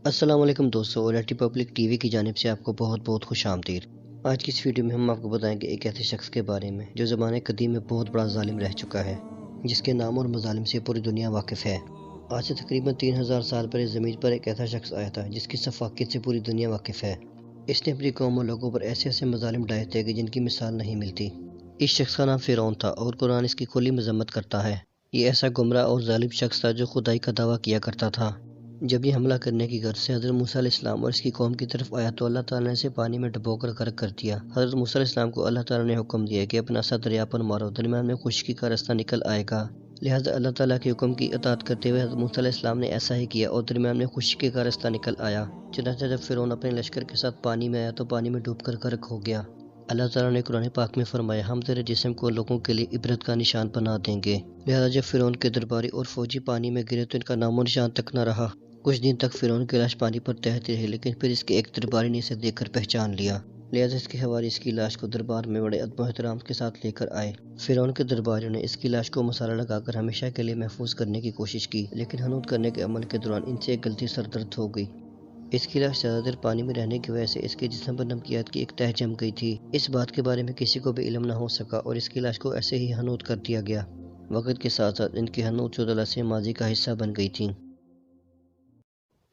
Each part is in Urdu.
السلام علیکم دوستو، اور پبلک ٹی وی کی جانب سے آپ کو بہت بہت خوش آمدید۔ آج کی اس ویڈیو میں ہم آپ کو بتائیں گے ایک ایسے شخص کے بارے میں جو زمانے قدیم میں بہت بڑا ظالم رہ چکا ہے، جس کے نام اور مظالم سے پوری دنیا واقف ہے۔ آج سے تقریباً 3000 سال پہلے زمین پر ایک ایسا شخص آیا تھا جس کی ثقافت سے پوری دنیا واقف ہے۔ اس نے اپنی قوم اور لوگوں پر ایسے ایسے مظالم ڈھائے تھے کہ جن کی مثال نہیں ملتی۔ اس شخص کا نام فرعون تھا اور قرآن اس کی کھلی مذمت کرتا ہے۔ یہ ایسا گمراہ اور ظالم شخص تھا جو خدائی کا دعویٰ کیا کرتا تھا۔ جب یہ حملہ کرنے کی غرض سے حضرت موسیٰ علیہ السلام اور اس کی قوم کی طرف آیا تو اللہ تعالیٰ نے اسے پانی میں ڈبو کر غرق کر دیا۔ حضرت موسیٰ علیہ السلام کو اللہ تعالیٰ نے حکم دیا کہ اپنا عصا دریا پر مارو، درمیان میں خشکی کا راستہ نکل آئے گا۔ لہٰذا اللہ تعالیٰ کے حکم کی اطاعت کرتے ہوئے حضرت موسیٰ علیہ السلام نے ایسا ہی کیا اور درمیان میں خشکی کا راستہ نکل آیا۔ چنانچہ جب فرعون اپنے لشکر کے ساتھ پانی میں آیا تو پانی میں ڈوب کر غرق ہو گیا۔ اللہ تعالیٰ نے قرآن پاک میں فرمایا، ہم تیرے جسم کو لوگوں کے لیے عبرت کا نشان بنا دیں گے۔ لہٰذا جب فرعون کے درباری اور فوجی پانی میں گرے تو ان کا نام و نشان تک نہ رہا۔ کچھ دن تک فرعون کی لاش پانی پر تیرتی رہی، لیکن پھر اس کے ایک درباری نے اسے دیکھ کر پہچان لیا۔ لہٰذا اس کے حوالی اس کی لاش کو دربار میں بڑے ادب و احترام کے ساتھ لے کر آئے۔ فرعون کے درباریوں نے اس کی لاش کو مسالہ لگا کر ہمیشہ کے لیے محفوظ کرنے کی کوشش کی، لیکن حنوط کرنے کے عمل کے دوران ان سے ایک غلطی سردرد ہو گئی۔ اس کی لاش زیادہ دیر پانی میں رہنے کی وجہ سے اس کے جسم پر نمکیات کی ایک تہہ جم گئی تھی۔ اس بات کے بارے میں کسی کو بھی علم نہ ہو سکا اور اس کی لاش کو ایسے ہی حنوط کر دیا گیا۔ وقت کے ساتھ ساتھ ان کی حنوط شدہ لاشیں ماضی کا حصہ بن گئی تھیں۔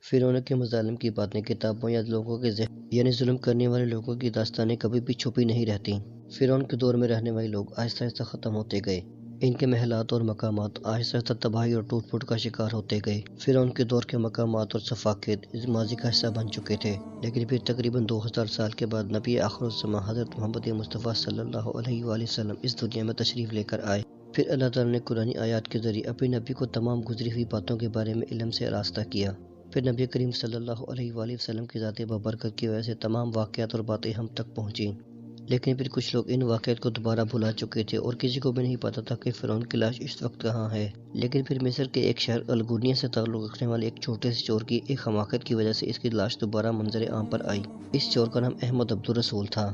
فرعون کے مظالم کی باتیں کتابوں یا لوگوں کے ذہن یعنی ظلم کرنے والے لوگوں کی داستانیں کبھی بھی چھپی نہیں رہتی۔ فرعون کے دور میں رہنے والے لوگ آہستہ آہستہ ختم ہوتے گئے۔ ان کے محلات اور مقامات آہستہ آہستہ تباہی اور ٹوٹ پھوٹ کا شکار ہوتے گئے۔ فرعون کے دور کے مقامات اور ثقافت اس ماضی کا حصہ بن چکے تھے، لیکن پھر تقریباً 2000 سال کے بعد نبی آخر الزماں حضرت محمد مصطفیٰ صلی اللہ علیہ وآلہ وسلم اس دنیا میں تشریف لے کر آئے۔ پھر اللہ تعالیٰ نے قرآنی آیات کے ذریعے اپنی نبی کو تمام گزری ہوئی باتوں کے بارے میں علم سے آراستہ کیا۔ پھر نبی کریم صلی اللہ علیہ وآلہ وسلم کی ذات بابرکت کی وجہ سے تمام واقعات اور باتیں ہم تک پہنچیں، لیکن پھر کچھ لوگ ان واقعات کو دوبارہ بھلا چکے تھے اور کسی کو بھی نہیں پتا تھا کہ فرعون کی لاش اس وقت کہاں ہے۔ لیکن پھر مصر کے ایک شہر الگونیا سے تعلق رکھنے والے ایک چھوٹے سے چور کی ایک حماقت کی وجہ سے اس کی لاش دوبارہ منظر عام پر آئی۔ اس چور کا نام احمد عبد الرسول تھا۔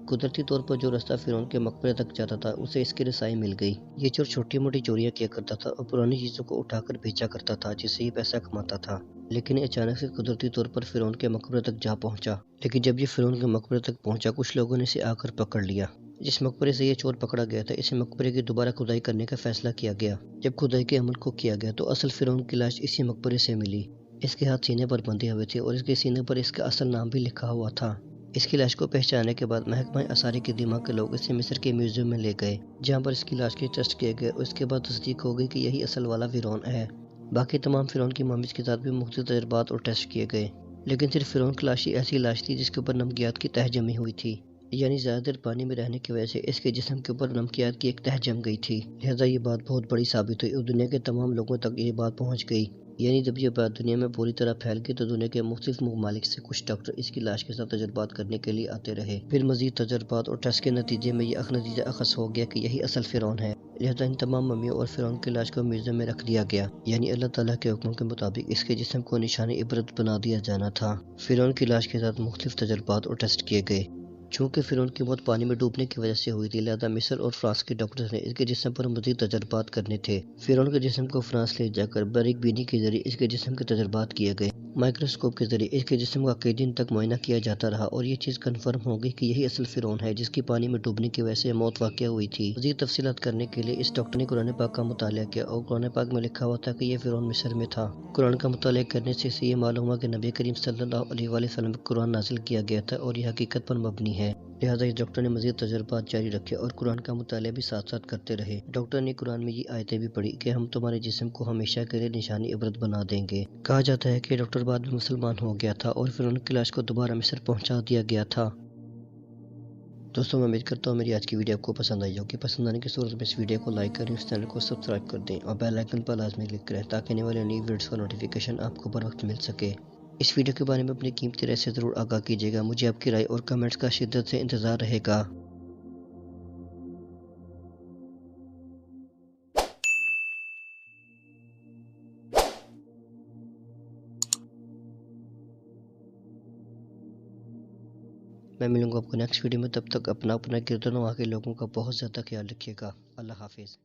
قدرتی طور پر جو راستہ فرعون کے مقبرے تک جاتا تھا اسے اس کی رسائی مل گئی۔ یہ چور چھوٹی موٹی چوریاں کیا کرتا تھا اور پرانی چیزوں کو اٹھا کر بیچا کرتا تھا، جس سے یہ پیسہ کماتا تھا۔ لیکن اچانک سے قدرتی طور پر فرعون کے مقبرے تک جا پہنچا۔ لیکن جب یہ فرعون کے مقبرے تک پہنچا کچھ لوگوں نے اسے آ کر پکڑ لیا۔ جس مقبرے سے یہ چور پکڑا گیا تھا اسی مقبرے کی دوبارہ کھدائی کرنے کا فیصلہ کیا گیا۔ جب کھدائی کے عمل کو کیا گیا تو اصل فرعون کی لاش اسی مقبرے سے ملی۔ اس کے ہاتھ سینے پر بندھے ہوئے تھے اور اس کے سینے پر اس کا اصل نام بھی لکھا ہوا تھا۔ اس کی لاش کو پہچاننے کے بعد محکمہ آثار قدیمہ کے لوگ اسے مصر کے میوزیم میں لے گئے، جہاں پر اس کی لاش کے ٹیسٹ کیے گئے اور اس کے بعد تصدیق ہو گئی کہ یہی اصل والا فرعون ہے۔ باقی تمام فرعون کی ممیز کے ساتھ بھی مختلف تجربات اور ٹیسٹ کیے گئے، لیکن صرف فرعون کی لاش ہی ایسی لاش تھی جس کے اوپر نمکیات کی تہہ جمی ہوئی تھی، یعنی زیادہ دیر پانی میں رہنے کی وجہ سے اس کے جسم کے اوپر نمکیات کی ایک تہہ جم گئی تھی۔ لہٰذا یہ بات بہت بڑی ثابت ہوئی اور دنیا کے تمام لوگوں تک یہ بات پہنچ گئی۔ یعنی جب یہ بات دنیا میں پوری طرح پھیل گئی تو دنیا کے مختلف ممالک سے کچھ ڈاکٹر اس کی لاش کے ساتھ تجربات کرنے کے لیے آتے رہے۔ پھر مزید تجربات اور ٹیسٹ کے نتیجے میں یہ نتیجہ اخذ ہو گیا کہ یہی اصل فرعون ہے۔ لہٰذا ان تمام ممیوں اور فرعون کی لاش کو میوزیم میں رکھ دیا گیا، یعنی اللہ تعالیٰ کے حکم کے مطابق اس کے جسم کو نشان عبرت بنا دیا جانا تھا۔ فرعون کی لاش کے ساتھ مختلف تجربات اور ٹیسٹ کیے گئے۔ چونکہ فرعون کی موت پانی میں ڈوبنے کی وجہ سے ہوئی تھی، لہٰذا مصر اور فرانس کے ڈاکٹرز نے اس کے جسم پر مزید تجربات کرنے تھے۔ فرعون کے جسم کو فرانس لے جا کر باریک بینی کے ذریعے اس کے جسم کے تجربات کیے گئے۔ مائکروسکوپ کے ذریعے اس کے جسم کا کئی دن تک معائنہ کیا جاتا رہا اور یہ چیز کنفرم ہو گئی کہ یہی اصل فرعون ہے جس کی پانی میں ڈوبنے کی وجہ سے موت واقع ہوئی تھی۔ مزید تفصیلات کرنے کے لیے اس ڈاکٹر نے قرآن پاک کا مطالعہ کیا اور قرآن پاک میں لکھا ہوا تھا کہ یہ فرعون مصر میں تھا۔ قرآن کا مطالعہ کرنے سے اسے یہ معلوم ہوا کہ نبی کریم صلی اللہ علیہ وآلہ وسلم پر قرآن نازل کیا گیا تھا اور یہ حقیقت پر مبنی ہے۔ لہٰذا اس ڈاکٹر نے مزید تجربات جاری رکھے اور قرآن کا مطالعہ بھی ساتھ ساتھ کرتے رہے۔ ڈاکٹر نے قرآن میں یہ آیتیں بھی پڑھی کہ ہم تمہارے جسم کو ہمیشہ کے لیے نشانی عبرت بنا دیں گے۔ کہا جاتا ہے کہ ڈاکٹر بعد میں مسلمان ہو گیا تھا اور فرعون کی لاش کو دوبارہ مصر پہنچا دیا گیا تھا۔ دوستوں میں امید کرتا ہوں میری آج کی ویڈیو آپ کو پسند آئی ہوگی۔ پسند آنے کی صورت میں اس ویڈیو کو لائک کریں، اس چینل کو سبسکرائب کر دیں اور بیل آئیکن پر لازمی کلک کریں تاکہ آنے والے نئی ویڈیوز کا نوٹیفیکیشن آپ کو بر وقت مل سکے۔ اس ویڈیو کے بارے میں اپنی قیمتی رائے سے ضرور آگاہ کیجیے گا۔ مجھے آپ کی رائے اور کمنٹس کا شدت سے انتظار رہے گا۔ میں ملوں گا آپ کو نیکسٹ ویڈیو میں، تب تک اپنا گرد و نواح کے لوگوں کا بہت زیادہ خیال رکھیے گا۔ اللہ حافظ۔